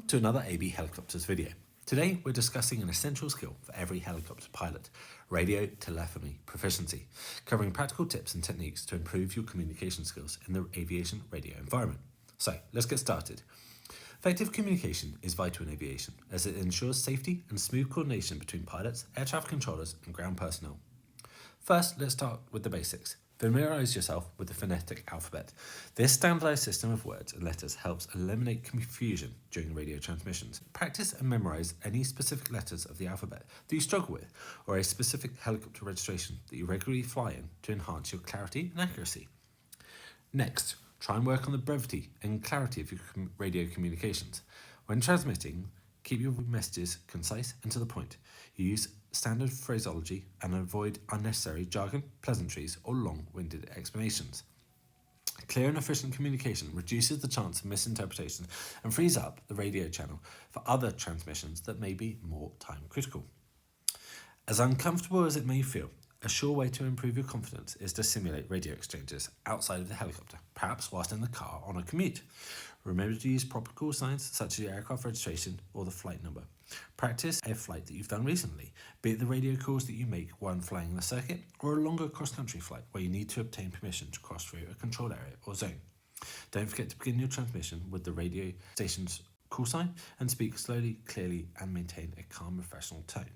to another AB Helicopters video. Today we're discussing an essential skill for every helicopter pilot, radio telephony proficiency, covering practical tips and techniques to improve your communication skills in the aviation radio environment. So let's get started. Effective communication is vital in aviation as it ensures safety and smooth coordination between pilots, air traffic controllers and ground personnel. First, let's start with the basics. Familiarise yourself with the phonetic alphabet. This standardised system of words and letters helps eliminate confusion during radio transmissions. Practice and memorise any specific letters of the alphabet that you struggle with, or a specific helicopter registration that you regularly fly in to enhance your clarity and accuracy. Next, try and work on the brevity and clarity of your radio communications. When transmitting, keep your messages concise and to the point. Use standard phraseology and avoid unnecessary jargon, pleasantries, or long-winded explanations. Clear and efficient communication reduces the chance of misinterpretation and frees up the radio channel for other transmissions that may be more time critical. As uncomfortable as it may feel, a sure way to improve your confidence is to simulate radio exchanges outside of the helicopter, perhaps whilst in the car on a commute. Remember to use proper call signs such as your aircraft registration or the flight number. Practice a flight that you've done recently, be it the radio calls that you make when flying the circuit or a longer cross-country flight where you need to obtain permission to cross through a controlled area or zone. Don't forget to begin your transmission with the radio station's call sign and speak slowly, clearly and maintain a calm, professional tone.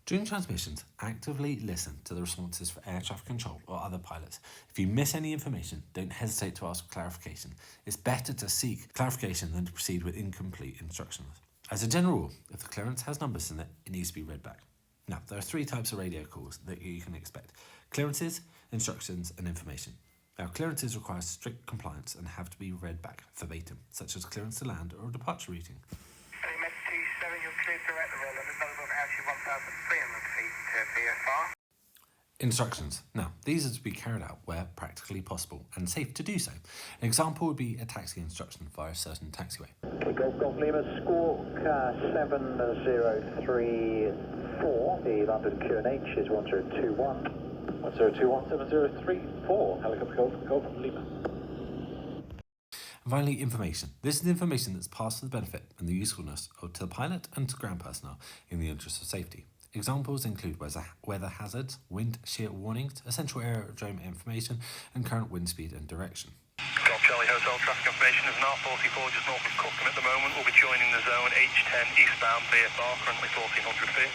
During transmissions, actively listen to the responses for air traffic control or other pilots. If you miss any information, don't hesitate to ask for clarification. It's better to seek clarification than to proceed with incomplete instructions. As a general rule, if the clearance has numbers in it, it needs to be read back. Now, there are three types of radio calls that you can expect: clearances, instructions, and information. Now, clearances require strict compliance and have to be read back verbatim, such as clearance to land or departure routing. Instructions. Now, these are to be carried out where practically possible and safe to do so. An example would be a taxi instruction via a certain taxiway. Golf Lima, Squawk 7034, the London QNH is 1021. 1021 7034, helicopter Golf Lima. And finally, information. This is the information that's passed for the benefit and the usefulness to the pilot and to ground personnel in the interest of safety. Examples include weather hazards, wind shear warnings, essential aerodrome information, and current wind speed and direction. Golf Charlie Hotel traffic information is now 44 just north of Cookham at the moment. We'll be joining the zone H10 eastbound VFR, currently 1400 feet.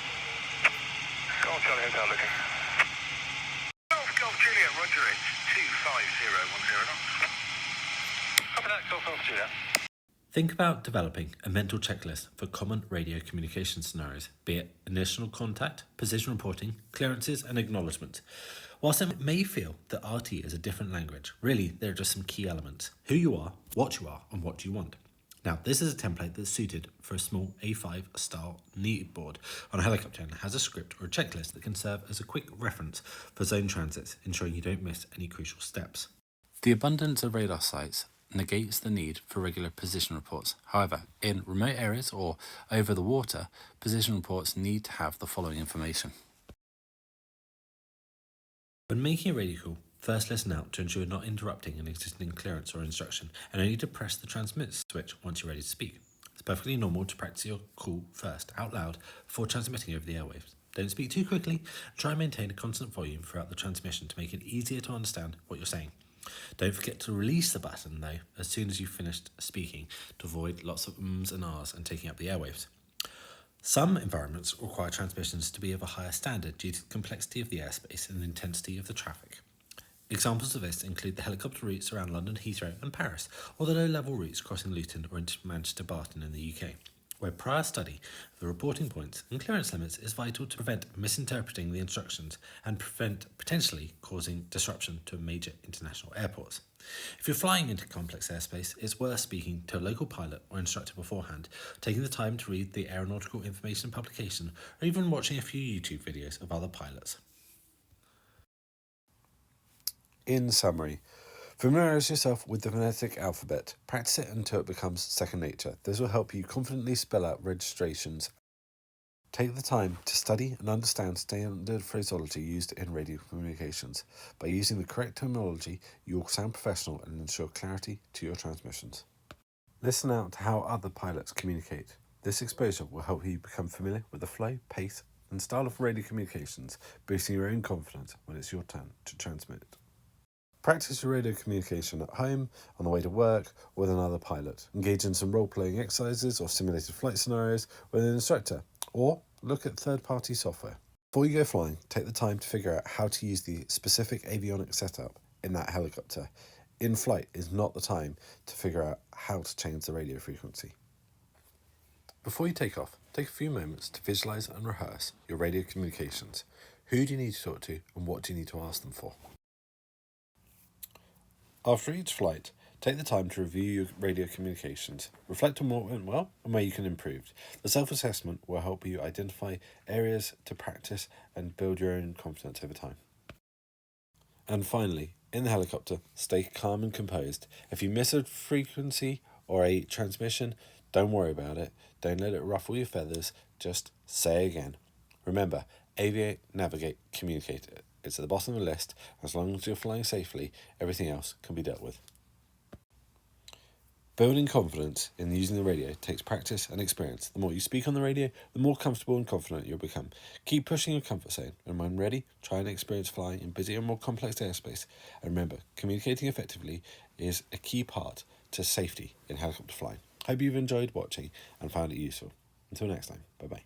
Golf Charlie Hotel looking. Golf Juliet, Roger, it's 25010 knots. Copy that, Golf Juliet. Think about developing a mental checklist for common radio communication scenarios, be it initial contact, position reporting, clearances and acknowledgements. Whilst it may feel that RT is a different language, really there are just some key elements: who you are, and what you want. Now, this is a template that's suited for a small A5 style need board on a helicopter and has a script or a checklist that can serve as a quick reference for zone transits, ensuring you don't miss any crucial steps. The abundance of radar sites negates the need for regular position reports. However, in remote areas or over the water, position reports need to have the following information. When making a radio call, first listen out to ensure you're not interrupting an existing clearance or instruction, and only to press the transmit switch once you're ready to speak. It's perfectly normal to practice your call first out loud before transmitting over the airwaves. Don't speak too quickly. Try and maintain a constant volume throughout the transmission to make it easier to understand what you're saying. Don't forget to release the button though as soon as you've finished speaking to avoid lots of ums and ahs and taking up the airwaves. Some environments require transmissions to be of a higher standard due to the complexity of the airspace and the intensity of the traffic. Examples of this include the helicopter routes around London, Heathrow and Paris, or the low-level routes crossing Luton or into Manchester Barton in the UK, where prior study of the reporting points and clearance limits is vital to prevent misinterpreting the instructions and prevent potentially causing disruption to major international airports. If you're flying into complex airspace, it's worth speaking to a local pilot or instructor beforehand, taking the time to read the aeronautical information publication, or even watching a few YouTube videos of other pilots. In summary, familiarise yourself with the phonetic alphabet. Practice it until it becomes second nature. This will help you confidently spell out registrations. Take the time to study and understand standard phraseology used in radio communications. By using the correct terminology, you will sound professional and ensure clarity to your transmissions. Listen out to how other pilots communicate. This exposure will help you become familiar with the flow, pace, and style of radio communications, boosting your own confidence when it's your turn to transmit. Practice your radio communication at home, on the way to work, or with another pilot. Engage in some role-playing exercises or simulated flight scenarios with an instructor, or look at third-party software. Before you go flying, take the time to figure out how to use the specific avionics setup in that helicopter. In flight is not the time to figure out how to change the radio frequency. Before you take off, take a few moments to visualize and rehearse your radio communications. Who do you need to talk to and what do you need to ask them for? After each flight, take the time to review your radio communications. Reflect on what went well and where you can improve. The self-assessment will help you identify areas to practice and build your own confidence over time. And finally, in the helicopter, stay calm and composed. If you miss a frequency or a transmission, don't worry about it. Don't let it ruffle your feathers. Just say again. Remember, aviate, navigate, communicate. It's at the bottom of the list. As long as you're flying safely, everything else can be dealt with. Building confidence in using the radio takes practice and experience. The more you speak on the radio, the more comfortable and confident you'll become. Keep pushing your comfort zone, and when ready, try and experience flying in busier and more complex airspace. And remember, communicating effectively is a key part to safety in helicopter flying. Hope you've enjoyed watching and found it useful. Until next time, bye-bye.